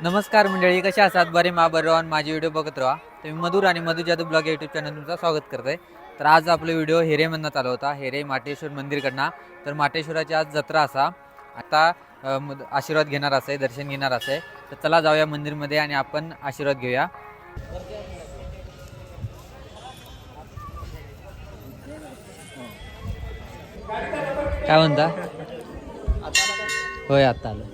नमस्कार मंडळी, कशा आहात? बरे बरोबर माझे व्हिडिओ बघत राहा. तर मी मधुर आणि मधु जादू ब्लॉग यूट्यूब चॅनल तुमचं स्वागत करतोय. तर आज आपला व्हिडिओ हेरेमधनं चालू होता, हेरे माटेश्वर मंदिरकडनं. तर माटेश्वराची आज जत्रा असा आता आशीर्वाद घेणार असे, दर्शन घेणार असे. तर चला जाऊया मंदिरमध्ये आणि आपण आशीर्वाद घेऊया. काय म्हणता? होय, आता आलं.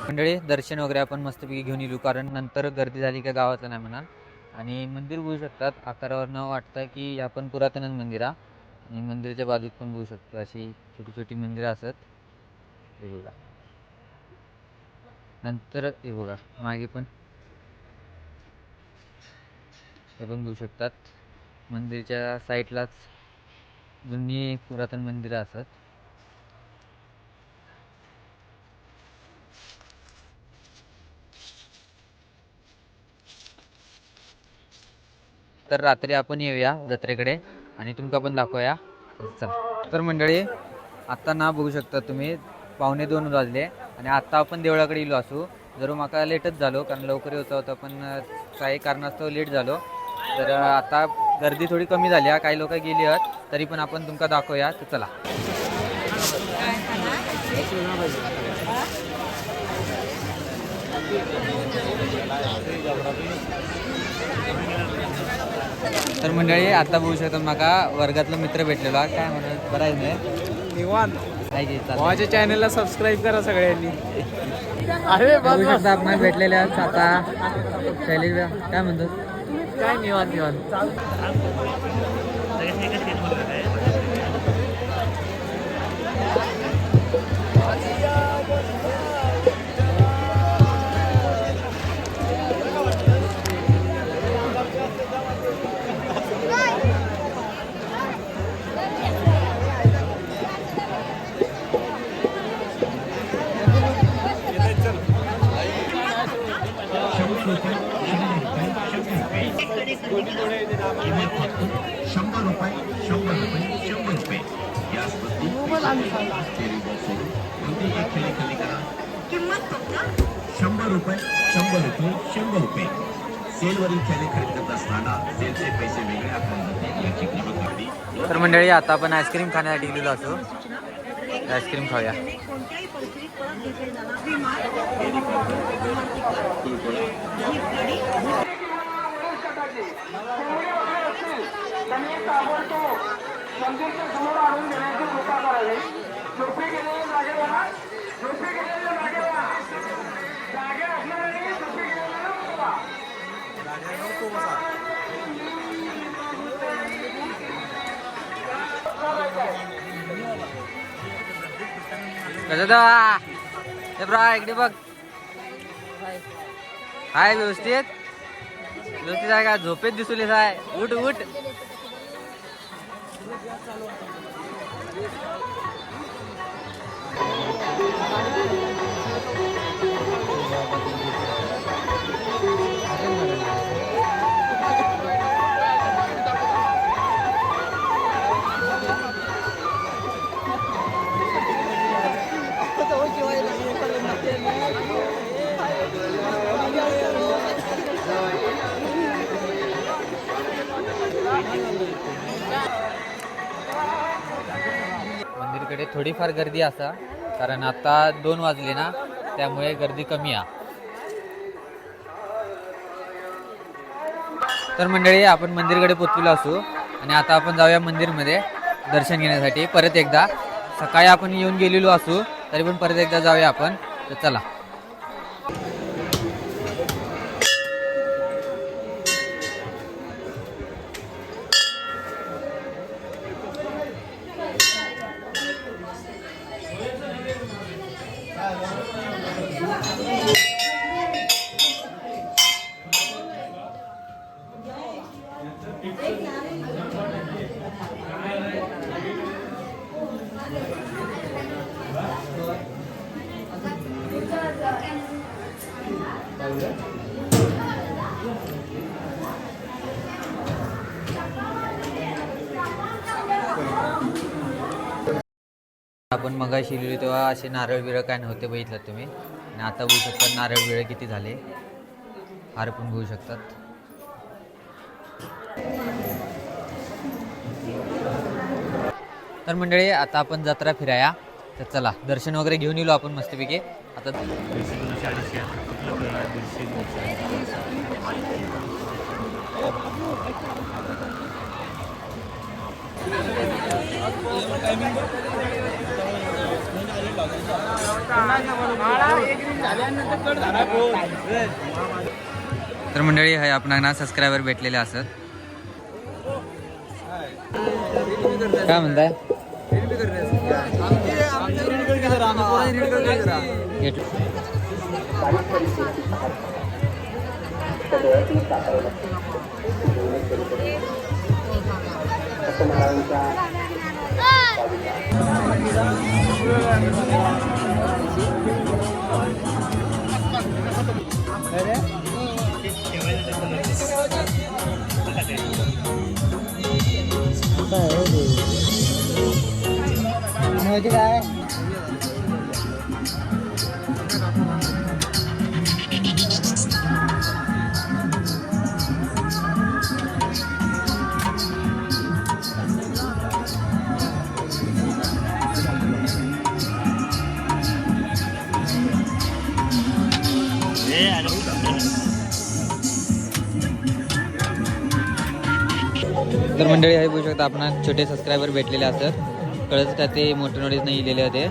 मंडळी, दर्शन वगैरे आपण मस्तपैकी घेऊन येऊ, कारण नंतर गर्दी झाली का गावाचं नाही म्हणाल. आणि मंदिर बघू शकतात, आकारावरनं वाटतं की आपण पुरातनच मंदिर आहे. आणि मंदिराच्या बाजूत पण बघू शकतो अशी छोटी छोटी मंदिरं असत. हे बघा, नंतर हे बघा मागे पण हे पण बघू शकतात. मंदिरच्या साईडलाच जुनी पुरातन मंदिरं असत. तर रात्री आपण येऊया जत्रेकडे आणि तुमका पण दाखवूया. चला. तर मंडळी, आत्ता ना बघू शकता तुम्ही 1:45 वाजले आणि आत्ता आपण देवळाकडे येलो असू. जरूर माका लेटच झालो, कारण लवकर यायचं होतं, पण काही कारणास्तव लेट झालो. तर आता गर्दी थोडी कमी झाली आहे, काही लोक गेली आहेत, तरी पण आपण तुमका दाखवूया. तर चला. तर मंडळी, आता बघू शकता माका वर्गातला मित्र भेटलेला. काय म्हणत? बरं आहे ना? निवांत. आहे की? चालेल. माझ्या चॅनलला सबस्क्राईब करा सगळ्यांनी. अरे बघू शकता आपण भेटलेले आहेत आता. शैलेश काय म्हणतो? काय निवांत निवांत. ₹100 सेलवरील खेळणे खरेदी करत असताना सेलचे पैसे वेगळे आकारले याची किंमत वाढली. तर मंडळी, आता आपण आईस्क्रीम खाण्यासाठी गेलेलो असो. आईस्क्रीम खाऊया. कसं हे ब्रा, इकडे बघ. हाय, व्यवस्थित व्यवस्थित आहे का? झोपेत दिसुलेस आहे. उठ उठ. मंदिरकडे थोडीफार गर्दी असा, कारण आता 2 वाजले ना, त्यामुळे गर्दी कमी आहे. तर मंडळी, आपण मंदिरकडे पोचलेलो असू आणि आता आपण जाऊया मंदिरमध्ये दर्शन घेण्यासाठी. परत एकदा सकाळी आपण येऊन गेलेलो असू, तरी पण परत एकदा जाऊया आपण. तर चला. आपण मगाशी लिहिलो तेव्हा असे नारळ बिरळ काय नव्हते बघितलं तुम्ही, आणि आता बघू शकता नारळ बिरळ किती झाले, हार पण बघू शकतात. तर मंडळी आता आपण जत्रा फिराया, तर चला दर्शन वगैरे घेऊन येलो आपण मस्तपैकी. आता तर मंडळी हाय आपणाला सबस्क्रायबर भेटलेले असत. काय म्हणताय? काय तर मंडळी हे बघू शकता आपण छोटे सबस्क्रायबर भेटलेले असतात, कळत का ते मोठे नोटीस नाही लिहिलेले होते.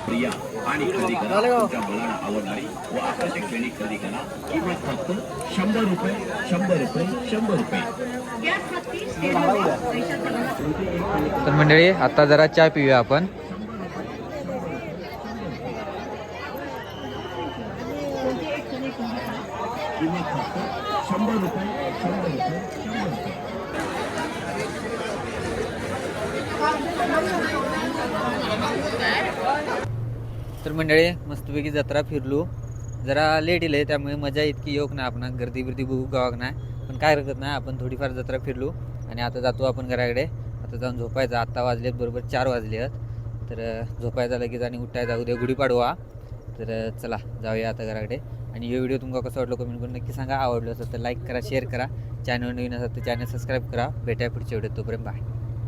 प्रिया आणि खरेदी करा तुमच्या मुलांना आवडणारी व आकर्षक श्रेणी खरेदी करा. किंमत फक्त 100 रुपये, 100 रुपये, 100 रुपये. तर मंडळी आता जरा चहा पिऊया आपण. किंमत फक्त 100 रुपये, 100 रुपये, 100 रुपये. तर मंडळी मस्तपैकी जत्रा फिरलो, जरा लेट येईल त्यामुळे मजा इतकी येऊक नाही, आपण गर्दी बिर्दी बघू गावाक नाही, पण काय हरकत नाही. आपण थोडीफार जत्रा फिरलो आणि आता जातो आपण घराकडे. आता जाऊन झोपायचं. आत्ता वाजलेत बरोबर 4 वाजले आहेत, तर झोपायचा लगेच आणि उठायचा. उद्या गुढीपाडवा, तर चला जाऊया आता घराकडे. आणि हे व्हिडिओ तुम्हाला कसं वाटलं कमेंट करून नक्की सांगा. आवडलं असेल तर लाईक करा, शेअर करा. चॅनल नवीन असेल तर चॅनल सबस्क्राईब करा. भेटाय पुढच्या व्हिडिओ, तोपर्यंत बाय.